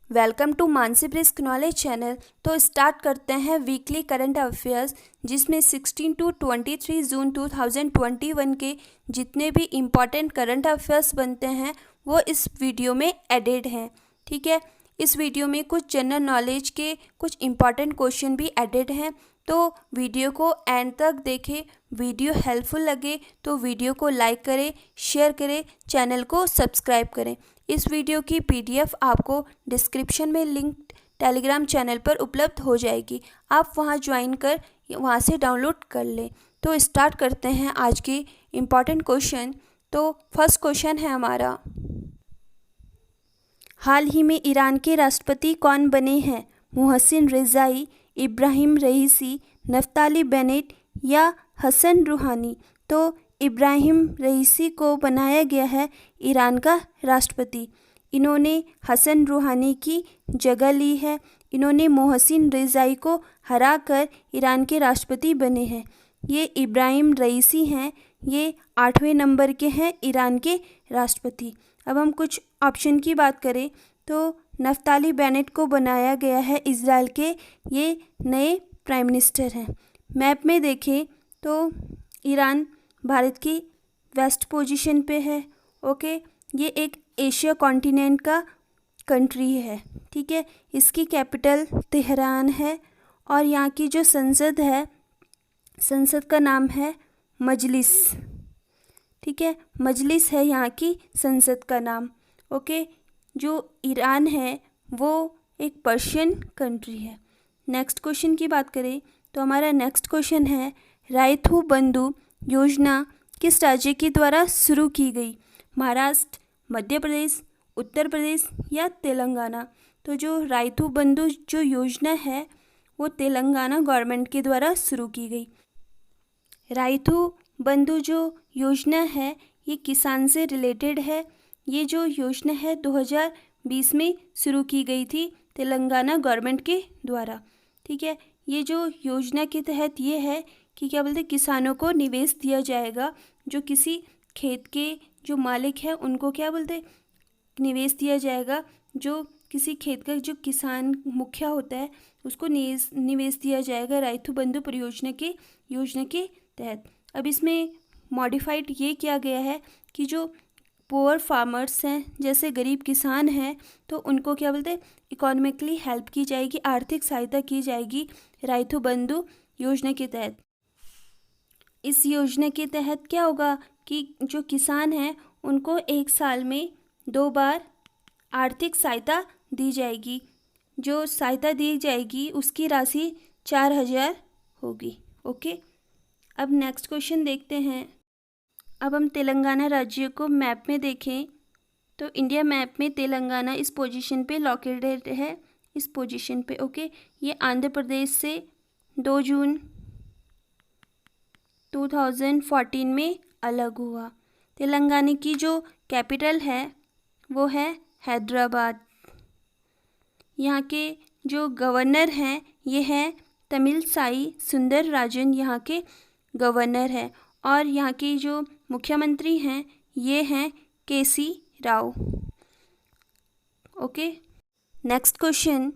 Welcome to Mansi brisk knowledge channel. तो start करते हैं वीकली करंट अफेयर्स, जिसमें 16 टू 23 जून 2021 के जितने भी इम्पॉर्टेंट करंट अफेयर्स बनते हैं वो इस वीडियो में एडेड हैं। ठीक है, इस वीडियो में कुछ जनरल नॉलेज के कुछ इम्पॉर्टेंट क्वेश्चन भी एडेड हैं, तो वीडियो को एंड तक देखें। वीडियो हेल्पफुल लगे तो वीडियो को लाइक करें, शेयर करें, चैनल को सब्सक्राइब करें। इस वीडियो की पीडीएफ आपको डिस्क्रिप्शन में लिंक टेलीग्राम चैनल पर उपलब्ध हो जाएगी, आप वहां ज्वाइन कर वहां से डाउनलोड कर लें। तो स्टार्ट करते हैं आज के इम्पॉर्टेंट क्वेश्चन। तो फर्स्ट क्वेश्चन है हमारा, हाल ही में ईरान के राष्ट्रपति कौन बने हैं? मोहसिन रिज़ाई, इब्राहिम रईसी, नफ्ताली बेनेट या हसन रूहानी? तो इब्राहिम रईसी को बनाया गया है ईरान का राष्ट्रपति। इन्होंने हसन रूहानी की जगह ली है। इन्होंने मोहसिन रिज़ाई को हराकर ईरान के राष्ट्रपति बने हैं। ये इब्राहिम रईसी हैं, ये 8वें नंबर के हैं ईरान के राष्ट्रपति। अब हम कुछ ऑप्शन की बात करें तो नफ्ताली बेनेट को बनाया गया है इजराइल के, ये नए प्राइम मिनिस्टर हैं। मैप में देखें तो ईरान भारत की वेस्ट पोजीशन पे है। ओके, ये एक एशिया कॉन्टिनेंट का कंट्री है। ठीक है, इसकी कैपिटल तेहरान है और यहाँ की जो संसद है, संसद का नाम है मजलिस। ठीक है, मजलिस है यहाँ की संसद का नाम। ओके, जो ईरान है वो एक पर्शियन कंट्री है। नेक्स्ट क्वेश्चन की बात करें तो हमारा नेक्स्ट क्वेश्चन है, रायथू बंधु योजना किस राज्य के द्वारा शुरू की गई? महाराष्ट्र, मध्य प्रदेश, उत्तर प्रदेश या तेलंगाना? तो जो रायथू बंधु जो योजना है वो तेलंगाना गवर्नमेंट के द्वारा शुरू की गई। रायथू बंधु जो योजना है ये किसान से रिलेटेड है। ये जो योजना है 2020 में शुरू की गई थी तेलंगाना गवर्नमेंट के द्वारा। ठीक है, ये जो योजना के तहत ये है कि क्या बोलते किसानों को निवेश दिया जाएगा। जो किसी खेत के जो मालिक है उनको क्या बोलते निवेश दिया जाएगा। जो किसी खेत का जो किसान मुखिया होता है उसको निवेश दिया जाएगा रायथू बंधु परियोजना के योजना के तहत। अब इसमें मॉडिफाइड ये किया गया है कि जो पुअर फार्मर्स हैं, जैसे गरीब किसान हैं, तो उनको क्या बोलते इकोनॉमिकली हेल्प की जाएगी, आर्थिक सहायता की जाएगी रायथू बंधु योजना के तहत। इस योजना के तहत क्या होगा कि जो किसान हैं उनको एक साल में 2 बार आर्थिक सहायता दी जाएगी। जो सहायता दी जाएगी उसकी राशि 4,000 होगी। ओके, अब नेक्स्ट क्वेश्चन देखते हैं। अब हम तेलंगाना राज्य को मैप में देखें तो इंडिया मैप में तेलंगाना इस पोजीशन पे लोकेटेड है, इस पोजीशन पे। ओके, ये आंध्र प्रदेश से 2 जून 2014 में अलग हुआ। तेलंगाना की जो कैपिटल है वो है हैदराबाद। यहाँ के जो गवर्नर हैं ये हैं तमिलसाई सुंदरराजन, यहाँ के गवर्नर हैं। और यहाँ के जो मुख्यमंत्री हैं ये हैं KC Rao. Okay, next question,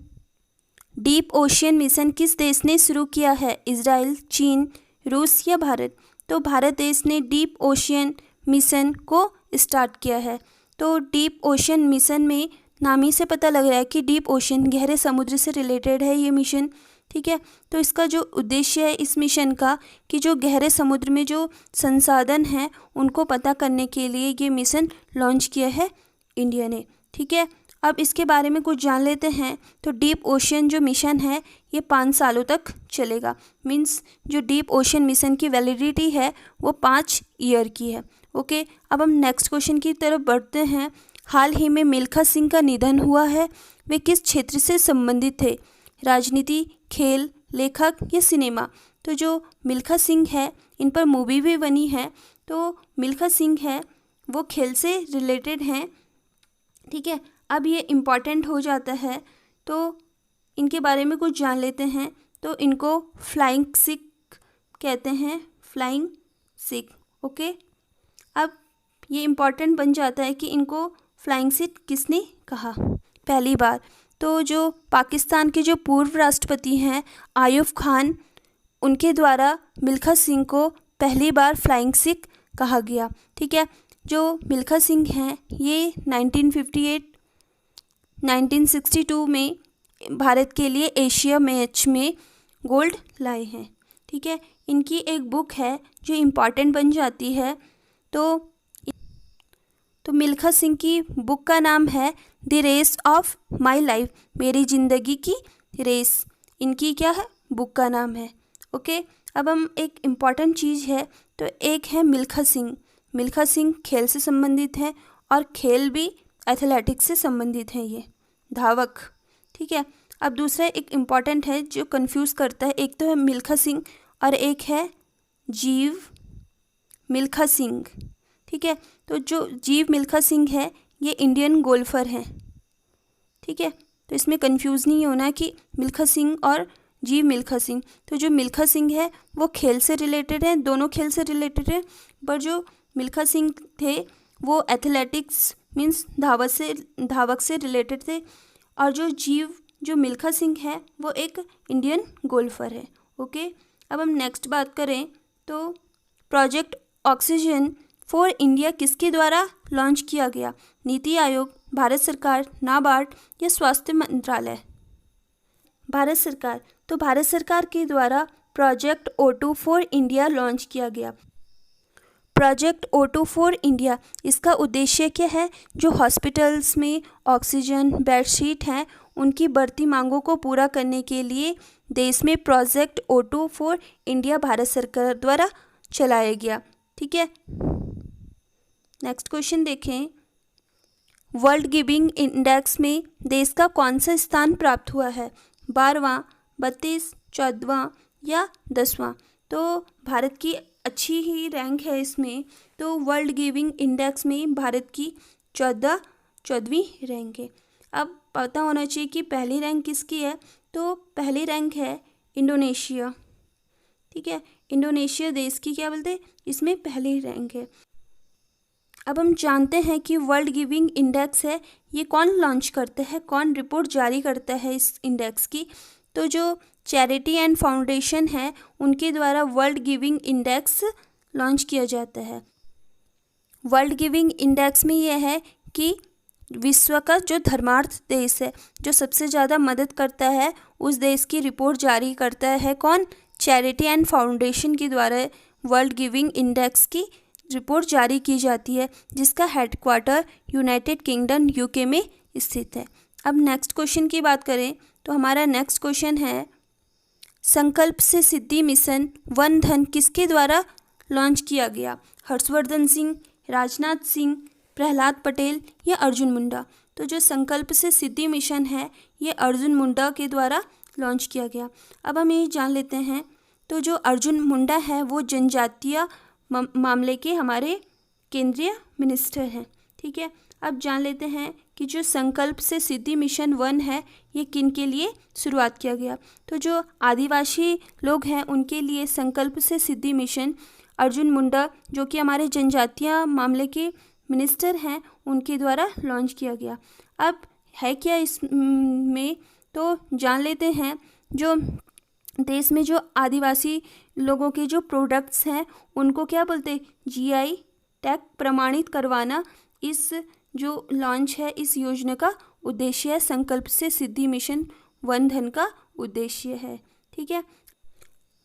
deep ocean mission किस देश ने शुरू किया है? इजराइल, चीन, रूस या भारत? तो भारत देश ने डीप ओशियन मिशन को स्टार्ट किया है। तो डीप ओशियन मिशन में नाम ही से पता लग रहा है कि डीप ओशियन गहरे समुद्र से रिलेटेड है ये मिशन। ठीक है, तो इसका जो उद्देश्य है इस मिशन का कि जो गहरे समुद्र में जो संसाधन हैं उनको पता करने के लिए ये मिशन लॉन्च किया है इंडिया ने। ठीक है, अब इसके बारे में कुछ जान लेते हैं। तो डीप ओशियन जो मिशन है ये 5 सालों तक चलेगा। मीन्स जो डीप ओशियन मिशन की वैलिडिटी है वो 5 ईयर की है। ओके, अब हम नेक्स्ट क्वेश्चन की तरफ बढ़ते हैं। हाल ही में मिल्खा सिंह का निधन हुआ है, वे किस क्षेत्र से संबंधित थे? राजनीति, खेल, लेखक या सिनेमा? तो जो मिल्खा सिंह है इन पर मूवी भी बनी है। तो मिल्खा सिंह है वो खेल से रिलेटेड हैं। ठीक है, अब ये इम्पॉर्टेंट हो जाता है तो इनके बारे में कुछ जान लेते हैं। तो इनको फ्लाइंग सिख कहते हैं, फ्लाइंग सिख। ओके, अब ये इम्पॉर्टेंट बन जाता है कि इनको फ्लाइंग सिख किसने कहा पहली बार? तो जो पाकिस्तान के जो पूर्व राष्ट्रपति हैं आयूब खान, उनके द्वारा मिल्खा सिंह को पहली बार फ्लाइंग सिख कहा गया। ठीक है, जो मिल्खा सिंह हैं ये 1958 1962 में भारत के लिए एशिया मैच में गोल्ड लाए हैं। ठीक है, इनकी एक बुक है जो इम्पॉर्टेंट बन जाती है। तो मिल्खा सिंह की बुक का नाम है the race of my life, मेरी ज़िंदगी की रेस, इनकी क्या है, बुक का नाम है। ओके, अब हम एक इम्पॉर्टेंट चीज़ है, तो एक है मिल्खा सिंह। मिल्खा सिंह खेल से संबंधित हैं और खेल भी एथलेटिक्स से संबंधित हैं, ये धावक। ठीक है, अब दूसरा एक इम्पॉर्टेंट है जो कंफ्यूज करता है, एक तो है मिल्खा सिंह और एक है जीव मिल्खा सिंह। ठीक है, तो जो जीव मिल्खा सिंह है ये इंडियन गोल्फर हैं। ठीक है, तो इसमें कंफ्यूज नहीं होना कि मिल्खा सिंह और जीव मिल्खा सिंह। तो जो मिल्खा सिंह है वो खेल से रिलेटेड है, दोनों खेल से रिलेटेड है, पर जो मिल्खा सिंह थे वो एथलेटिक्स मीन्स धावक से रिलेटेड थे, और जो मिल्खा सिंह है वो एक इंडियन गोल्फर है। ओके, अब हम नेक्स्ट बात करें तो प्रोजेक्ट ऑक्सीजन फॉर इंडिया किसके द्वारा लॉन्च किया गया? नीति आयोग, भारत सरकार, नाबार्ड या स्वास्थ्य मंत्रालय? भारत सरकार। तो भारत सरकार के द्वारा project O2 for India launch किया गया। प्रोजेक्ट O2 फॉर इंडिया, इसका उद्देश्य क्या है? जो हॉस्पिटल्स में ऑक्सीजन बेडशीट हैं उनकी बढ़ती मांगों को पूरा करने के लिए देश में project O2 for India Bharat सरकार द्वारा चलाया गया। ठीक है, नेक्स्ट क्वेश्चन देखें। वर्ल्ड गिविंग इंडेक्स में देश का कौन सा स्थान प्राप्त हुआ है? 12वां, 32, 14वां या 10वां? तो भारत की अच्छी ही रैंक है इसमें, तो वर्ल्ड गिविंग इंडेक्स में भारत की 14वीं रैंक है। अब पता होना चाहिए कि पहली रैंक किसकी है, तो पहली रैंक है इंडोनेशिया। ठीक है, इंडोनेशिया देश की क्या बोलते हैं, इसमें पहली रैंक है। अब हम जानते हैं कि वर्ल्ड गिविंग इंडेक्स है ये कौन लॉन्च करता है, कौन रिपोर्ट जारी करता है इस इंडेक्स की? तो जो चैरिटी एंड फाउंडेशन है उनके द्वारा वर्ल्ड गिविंग इंडेक्स लॉन्च किया जाता है। वर्ल्ड गिविंग इंडेक्स में यह है कि विश्व का जो धर्मार्थ देश है, जो सबसे ज़्यादा मदद करता है, उस देश की रिपोर्ट जारी करता है कौन? चैरिटी एंड फाउंडेशन के द्वारा वर्ल्ड गिविंग इंडेक्स की रिपोर्ट जारी की जाती है, जिसका हेडक्वार्टर यूनाइटेड किंगडम UK में स्थित है। अब नेक्स्ट क्वेश्चन की बात करें तो हमारा नेक्स्ट क्वेश्चन है, संकल्प से सिद्धि मिशन वन धन किसके द्वारा लॉन्च किया गया? हर्षवर्धन सिंह, राजनाथ सिंह, प्रहलाद पटेल या अर्जुन मुंडा? तो जो संकल्प से सिद्धि मिशन है ये अर्जुन मुंडा के द्वारा लॉन्च किया गया। अब हम ये जान लेते हैं, तो जो अर्जुन मुंडा है वो जनजातीय मामले के हमारे केंद्रीय मिनिस्टर हैं। ठीक है, अब जान लेते हैं कि जो संकल्प से सिद्धि मिशन 1 है ये किन के लिए शुरुआत किया गया? तो जो आदिवासी लोग हैं उनके लिए संकल्प से सिद्धि मिशन अर्जुन मुंडा, जो कि हमारे जनजातीय मामले के मिनिस्टर हैं, उनके द्वारा लॉन्च किया गया। अब है क्या इसमें, तो जान लेते हैं। जो देश में जो आदिवासी लोगों के जो प्रोडक्ट्स हैं उनको क्या बोलते हैं? GI टैग प्रमाणित करवाना इस जो लॉन्च है इस योजना का उद्देश्य है, संकल्प से सिद्धि मिशन 1 धन का उद्देश्य है। ठीक है,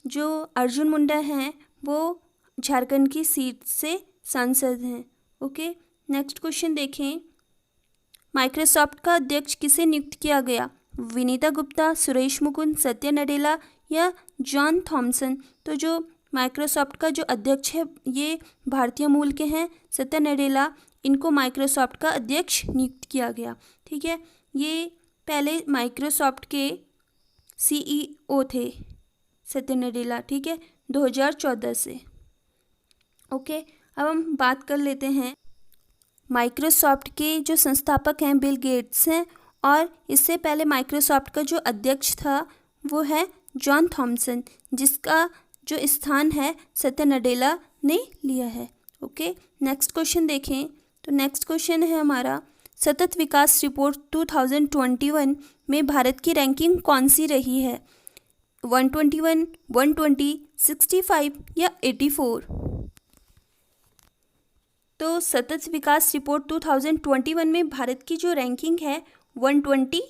जो अर्जुन मुंडा हैं वो झारखंड की सीट से सांसद हैं। ओके, नेक्स्ट क्वेश्चन देखें। माइक्रोसॉफ्ट का अध्यक्ष किसे नियुक्त किया गया? विनीता गुप्ता, सुरेश मुकुंद, सत्या नडेला या जॉन थॉमसन? तो जो माइक्रोसॉफ्ट का जो अध्यक्ष है ये भारतीय मूल के हैं, सत्या नडेला, इनको माइक्रोसॉफ्ट का अध्यक्ष नियुक्त किया गया। ठीक है, ये पहले माइक्रोसॉफ्ट के CEO थे सत्या नडेला। ठीक है, 2014 से। ओके, अब हम बात कर लेते हैं, माइक्रोसॉफ्ट के जो संस्थापक हैं बिल गेट्स हैं, और इससे पहले माइक्रोसॉफ्ट का जो अध्यक्ष था वो है जॉन थॉमसन, जिसका जो स्थान है सत्या नडेला ने लिया है। ओके, नेक्स्ट क्वेश्चन देखें। तो नेक्स्ट क्वेश्चन है हमारा, सतत विकास रिपोर्ट 2021 में भारत की रैंकिंग कौन सी रही है? 121, 120, 65 या 84? तो सतत विकास रिपोर्ट 2021 में भारत की जो रैंकिंग है 120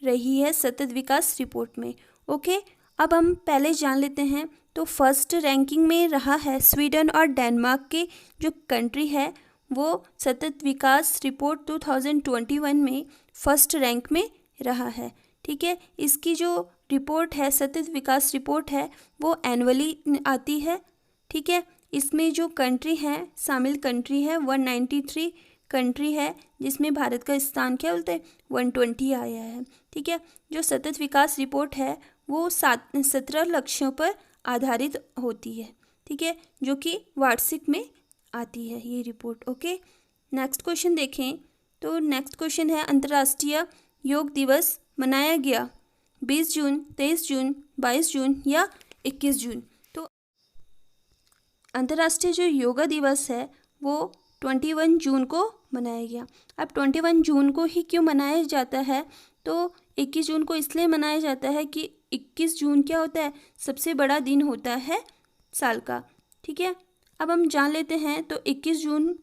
रही है सतत विकास रिपोर्ट में। ओके, अब हम पहले जान लेते हैं। तो फर्स्ट रैंकिंग में रहा है स्वीडन और डेनमार्क के जो कंट्री है वो सतत विकास रिपोर्ट 2021 में फर्स्ट रैंक में रहा है। ठीक है, इसकी जो रिपोर्ट है सतत विकास रिपोर्ट है वो एनुअली आती है। ठीक है, इसमें जो कंट्री है शामिल कंट्री है 193 कंट्री है, जिसमें भारत का स्थान क्या बोलते हैं 120 आया है। ठीक है, जो सतत विकास रिपोर्ट है वो 17 लक्ष्यों पर आधारित होती है। ठीक है, जो कि वार्षिक में आती है ये रिपोर्ट। ओके, नेक्स्ट क्वेश्चन देखें। तो नेक्स्ट क्वेश्चन है अंतर्राष्ट्रीय योग दिवस मनाया गया 20 जून, 23 जून, 22 जून या 21 जून? तो अंतर्राष्ट्रीय जो योगा दिवस है वो 21 जून को मनाया गया। अब 21 जून को ही क्यों मनाया जाता है? तो 21 जून को इसलिए मनाया जाता है कि 21 जून क्या होता है, सबसे बड़ा दिन होता है साल का। ठीक है, अब हम जान लेते हैं। तो 21 जून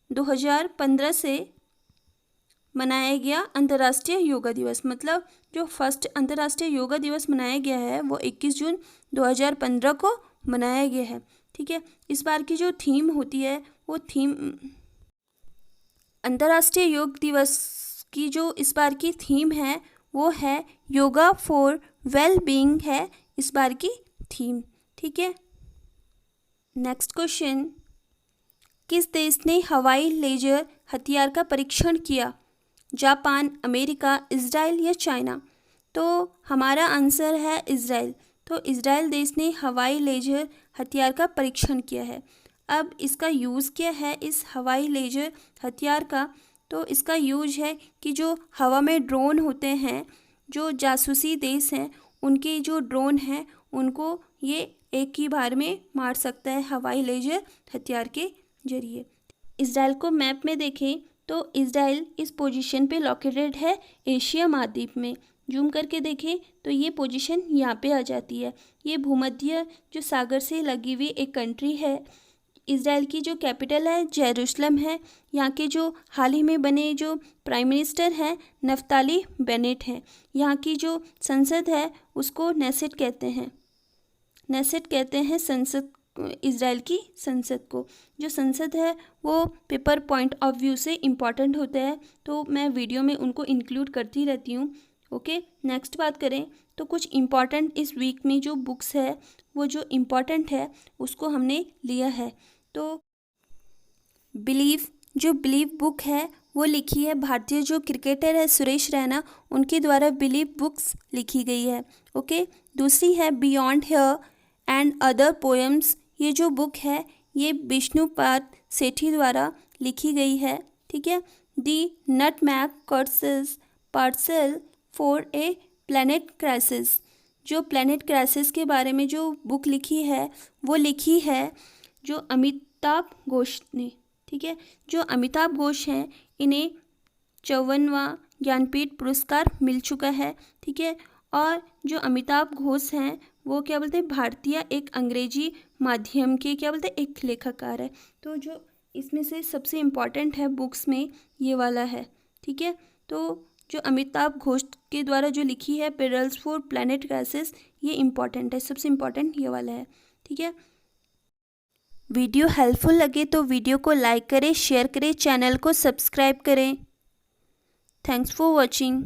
2015 से मनाया गया अंतर्राष्ट्रीय योगा दिवस, मतलब जो फर्स्ट अंतर्राष्ट्रीय योगा दिवस मनाया गया है वो 21 जून 2015 को मनाया गया है। ठीक है, इस बार की जो थीम होती है वो थीम अंतर्राष्ट्रीय योग दिवस की जो इस बार की थीम है वो है योगा फॉर वेल बीइंग है इस बार की थीम। ठीक है, नेक्स्ट क्वेश्चन, किस देश ने हवाई लेजर हथियार का परीक्षण किया? जापान, अमेरिका, इजराइल या चाइना? तो हमारा आंसर है इजराइल। तो इजराइल देश ने हवाई लेजर हथियार का परीक्षण किया है। अब इसका यूज़ क्या है इस हवाई लेजर हथियार का? तो इसका यूज है कि जो हवा में ड्रोन होते हैं, जो जासूसी देश हैं उनके जो ड्रोन हैं उनको ये एक ही बार में मार सकता है हवाई लेजर हथियार के जरिए। इजराइल को मैप में देखें तो इजराइल इस पोजीशन पे लोकेटेड है एशिया महाद्वीप में। जूम करके देखें तो ये पोजीशन यहाँ पे आ जाती है। ये भूमध्य जो सागर से लगी हुई एक कंट्री है। इजराइल की जो कैपिटल है जेरूशलम है। यहाँ के जो हाल ही में बने जो प्राइम मिनिस्टर हैं नफ्ताली बेनेट हैं। यहाँ की जो संसद है उसको नेसेट कहते हैं। नेसेट कहते हैं संसद, इजराइल की संसद को। जो संसद है वो पेपर पॉइंट ऑफ व्यू से इम्पॉर्टेंट होता है, तो मैं वीडियो में उनको इंक्लूड करती रहती हूँ। ओके, नेक्स्ट बात करें तो कुछ इम्पॉर्टेंट इस वीक में जो बुक्स है वो जो इम्पॉर्टेंट है उसको हमने लिया है। तो बिलीव बुक है वो लिखी है भारतीय जो क्रिकेटर है सुरेश रैना, उनके द्वारा बिलीव बुक्स लिखी गई है। ओके, दूसरी है beyond here and other poems. ये जो बुक है ये विष्णुपाद सेठी द्वारा लिखी गई है। ठीक है, the nutmeg curses parcel for a planet crisis. जो प्लैनेट क्राइसिस के बारे में जो बुक लिखी है वो लिखी है जो अमिताभ घोष ने। ठीक है, जो अमिताभ घोष हैं इन्हें 54वां ज्ञानपीठ पुरस्कार मिल चुका है। ठीक है, और जो अमिताभ घोष हैं वो क्या बोलते हैं भारतीय एक अंग्रेजी माध्यम के क्या बोलते हैं एक लेखककार है। तो जो इसमें से सबसे इम्पॉर्टेंट है बुक्स में ये वाला है। ठीक है, तो जो अमिताभ घोष के द्वारा जो लिखी है पेरल्स फॉर प्लैनेट क्राइसिस ये इम्पॉर्टेंट है, सबसे इम्पॉर्टेंट ये वाला है। ठीक है, वीडियो हेल्पफुल लगे तो वीडियो को लाइक करें, शेयर करें, चैनल को सब्सक्राइब करें। Thanks for watching.